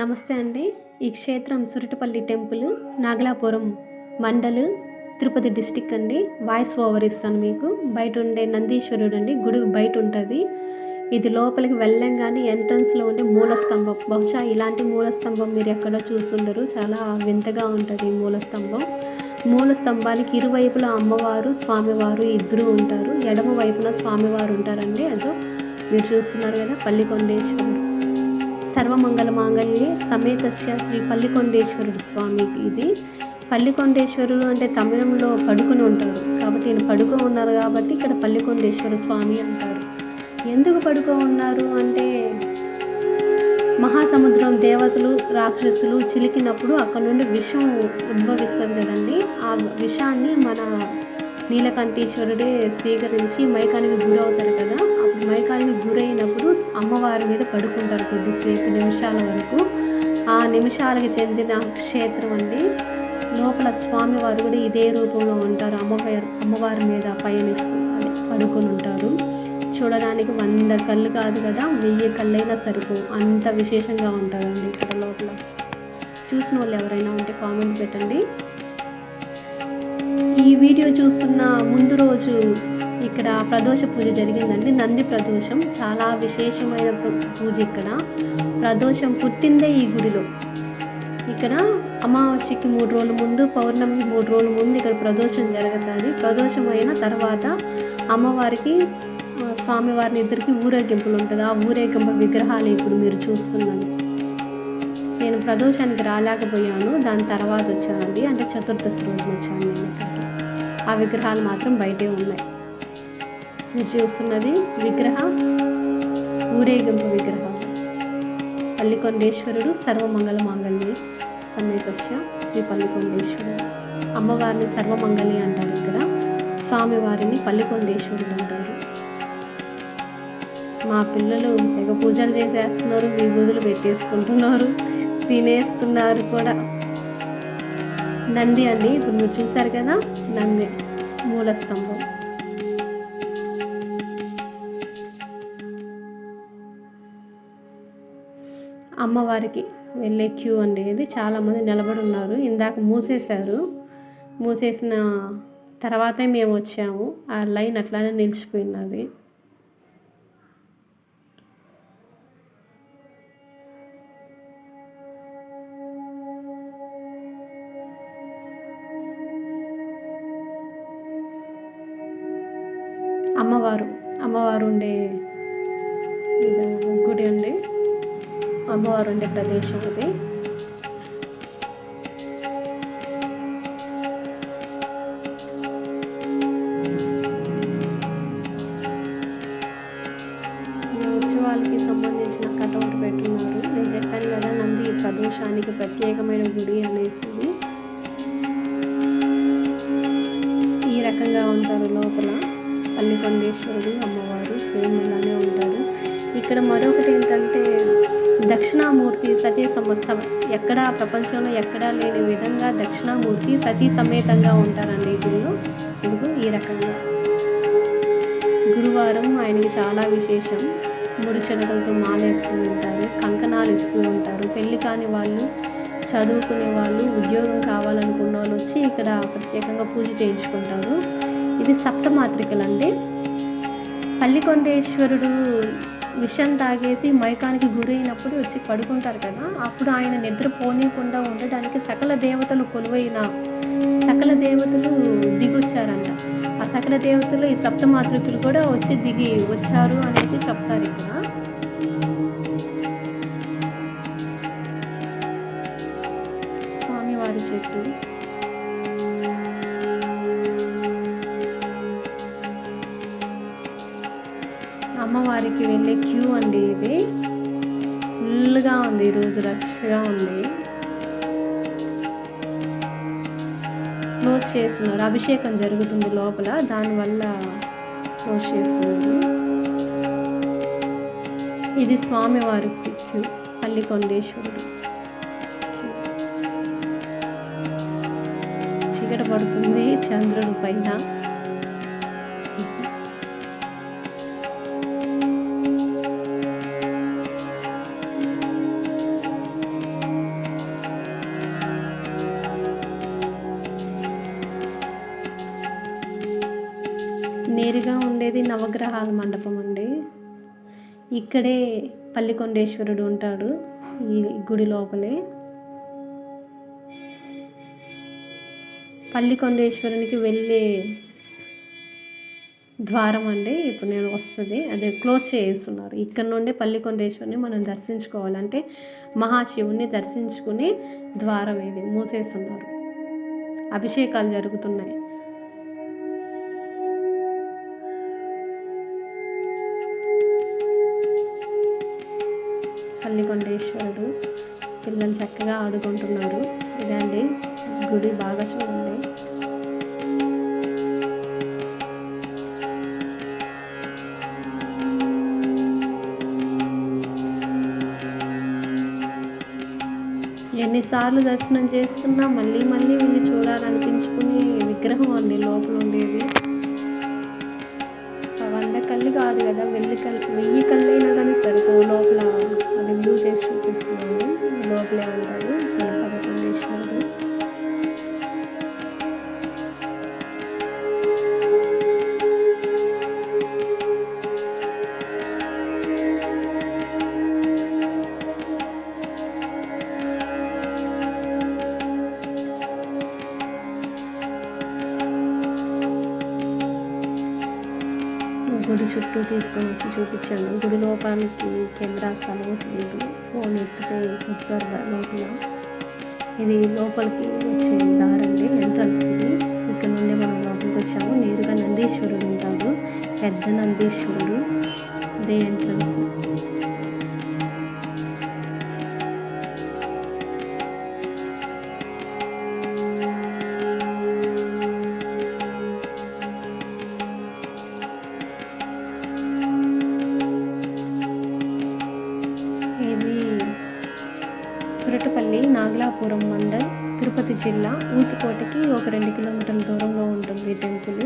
నమస్తే అండి. ఈ క్షేత్రం సురటపల్లి టెంపుల్, నాగలాపురం మండల్, తిరుపతి డిస్టిక్ అండి. వాయిస్ ఓవర్ ఇస్తాను మీకు. బయట ఉండే నందీశ్వరుడు అండి, గుడి బయట ఉంటుంది. ఇది లోపలికి వెళ్ళంగానే ఎంట్రన్స్లో ఉండే మూలస్తంభం. బహుశా ఇలాంటి మూలస్తంభం మీరు ఎక్కడో చూసుండరు. చాలా వింతగా ఉంటుంది ఈ మూలస్తంభం. మూలస్తంభానికి ఇరువైపులా అమ్మవారు, స్వామివారు ఇద్దరు ఉంటారు. ఎడమ వైపున స్వామివారు ఉంటారండి. అదో మీరు చూస్తున్నారు కదా, పల్లికొండేశ్వరుడు. సర్వమంగళ మాంగళ్యే సమేతస్య శ్రీ పల్లికొండేశ్వరుడు స్వామి. ఇది పల్లికొండేశ్వరుడు అంటే తమిళంలో పడుకుని ఉంటారు కాబట్టి ఈయన పడుకో ఉన్నారు కాబట్టి ఇక్కడ పల్లికొండేశ్వర స్వామి అంటారు. ఎందుకు పడుకో ఉన్నారు అంటే, మహాసముద్రం దేవతలు రాక్షసులు చిలికినప్పుడు అక్కడ నుండి విషం ఉద్భవిస్తుంది కదండి. ఆ విషాన్ని మన నీలకంఠేశ్వరుడే స్వీకరించి మైకానికి గురవుతారు కదా. అప్పుడు మైకానికి గురైనప్పుడు అమ్మవారి మీద పడుకుంటారు కొద్దిసేపు, నిమిషాల వరకు. ఆ నిమిషాలకు చెందిన క్షేత్రం అండి. లోపల స్వామివారు కూడా ఇదే రూపంలో ఉంటారు. అమ్మవారి మీద పయనిస్తూ అదే పడుకొని ఉంటారు. చూడడానికి 100 కళ్ళు కాదు కదా, 1000 కళ్ళైనా సరిపో, అంత విశేషంగా ఉంటారండి ఇక్కడ లోపల. చూసిన వాళ్ళు ఎవరైనా ఉంటే కామెంట్ పెట్టండి. ఈ వీడియో చూస్తున్న ముందు రోజు ఇక్కడ ప్రదోష పూజ జరిగిందండి. నంది ప్రదోషం చాలా విశేషమైన పూజ. ఇక్కడ ప్రదోషం పుట్టిందే ఈ గుడిలో. ఇక్కడ అమావాస్యకి 3 రోజుల ముందు, పౌర్ణమికి 3 రోజుల ముందు ఇక్కడ ప్రదోషం జరుగుతుంది. ప్రదోషం అయిన తర్వాత అమ్మవారికి, స్వామివారిని ఇద్దరికి ఊరేగింపులు ఉంటుంది. ఆ ఊరేగింపు విగ్రహాలు ఇప్పుడు మీరు చూస్తున్నాను. నేను ప్రదోషానికి రాలేకపోయాను, దాని తర్వాత వచ్చానండి. అంటే చతుర్దశి రోజున వచ్చాను నేను ఇక్కడికి. ఆ విగ్రహాలు మాత్రం బయటే ఉన్నాయి. మీరు చూస్తున్నది విగ్రహ ఊరేగింపు విగ్రహం. పల్లికొండేశ్వరుడు సర్వమంగళ మాంగళ్యే సమేతస్య శ్రీ పల్లికొండేశ్వరుడు. అమ్మవారిని సర్వమంగళి అంటారు ఇక్కడ, స్వామివారిని పల్లికొండేశ్వరుడు అంటారు. మా పిల్లలు తెగ పూజలు చేసేస్తున్నారు, విభూతులు పెట్టేసుకుంటున్నారు, తినేస్తున్నారు కూడా. నంది అండి, ఇప్పుడు మీరు చూసారు కదా, నంది మూలస్తంభం. అమ్మవారికి వెళ్ళే క్యూ అండి ఇది. చాలామంది నిలబడి ఉన్నారు. ఇందాక మూసేశారు. మూసేసిన తర్వాతే మేము వచ్చాము. ఆ లైన్ అట్లానే నిలిచిపోయినది. అమ్మవారు ఉండే గుడి అండి. అమ్మవారు ఉండే ప్రదేశం అది. ఉత్సవాలకి సంబంధించిన కటౌట్ పెట్టున్నారు. నేను చెప్పాను కదా, నంది ప్రదేశానికి ప్రత్యేకమైన గుడి అనేసి. ఈ రకంగా ఉంటారు లోపల పల్లికొండేశ్వరుడు, అమ్మవారు సేమ్ ఇలానే ఉంటారు. ఇక్కడ మరొకటి ఏంటంటే, దక్షిణామూర్తి సతీ ఎక్కడా ప్రపంచంలో ఎక్కడా లేని విధంగా దక్షిణామూర్తి సతీ సమేతంగా ఉంటారండి దీనిలో. ఇదిగో ఈ రకంగా. గురువారం ఆయనకి చాలా విశేషం. 3 శనగలతో మాలేస్తూ ఉంటారు, కంకణాలు ఇస్తూ ఉంటారు. పెళ్ళి కాని వాళ్ళు, చదువుకునే వాళ్ళు, ఉద్యోగం కావాలనుకున్న వాళ్ళు వచ్చి ఇక్కడ ప్రత్యేకంగా పూజ చేయించుకుంటారు. ఇది సప్తమాత్రికలండి. పల్లికొండేశ్వరుడు విషం తాగేసి మైకానికి గురైనప్పుడు వచ్చి పడుకుంటారు కదా, అప్పుడు ఆయన నిద్ర పోనీయకుండా ఉండడానికి సకల దేవతలు కొలువైన సకల దేవతలు దిగొచ్చారంట. ఆ సకల దేవతలు ఈ సప్తమాతృకులు కూడా వచ్చి దిగి వచ్చారు అనేది చెప్తారు ఇక్కడ. స్వామివారి చెట్టు. అమ్మవారికి వెళ్ళే క్యూ అండి ఇది. ఫుల్గా ఉంది ఈరోజు, రష్గా ఉంది. క్లోజ్ చేస్తున్నారు, అభిషేకం జరుగుతుంది లోపల, దానివల్ల క్లోజ్ చేస్తున్నారు. ఇది స్వామివారికి క్యూ, పల్లికొండేశ్వరుడు. చీకటి పడుతుంది చంద్రుడి పైన. నేరుగా ఉండేది నవగ్రహాల మండపం అండి. ఇక్కడే పల్లికొండేశ్వరుడు ఉంటాడు ఈ గుడి లోపలే. పల్లికొండేశ్వరునికి వెళ్ళే ద్వారం అండి ఇప్పుడు నేను వస్తుంది, అదే క్లోజ్ చేస్తున్నారు. ఇక్కడ నుండి పల్లికొండేశ్వరిని మనం దర్శించుకోవాలంటే మహాశివుని దర్శించుకుని ద్వారం ఇది మూసేస్తున్నారు. అభిషేకాలు జరుగుతున్నాయి. పల్లికొండేశ్వరుడు పిల్లలు చక్కగా ఆడుకుంటున్నారు. ఇదండి గుడి, బాగా చూడండి. ఎన్నిసార్లు దర్శనం చేసుకున్నా మళ్ళీ మళ్ళీ వెళ్ళి చూడాలనిపించుకునే విగ్రహం అండి లోపల ఉండేది. 100 కళ్ళు కాదు కదా, 1000 కళ్ళైనా కానీ సరిపోవు. లోపల అది బ్లూ చేసి చూపిస్తున్నాను. లోపలే ఉంటారు పల్లికొండేశ్వరుడు. గుడి చుట్టూ తీసుకొని వచ్చి చూపించాను. గుడి లోపలికి కెమెరాస్ అలవాటు లేదు, ఫోన్ ఎత్తితే చూస్తారు లోపల. ఇది లోపలికి వచ్చే దారండి, ఎంట్రన్స్ ఇది. ఇక్కడ నుండి మనం లోపలికి వచ్చాము. నేరుగా నందీశ్వరుడు ఉంటాడు, పెద్ద నందీశ్వరుడు. ఇదే ఎంట్రన్స్. సురటపల్లి, నాగలాపురం మండల్, తిరుపతి జిల్లా. ఊతుకోటకి ఒక 2 కిలోమీటర్ల దూరంలో ఉంటుంది టెంపుల్.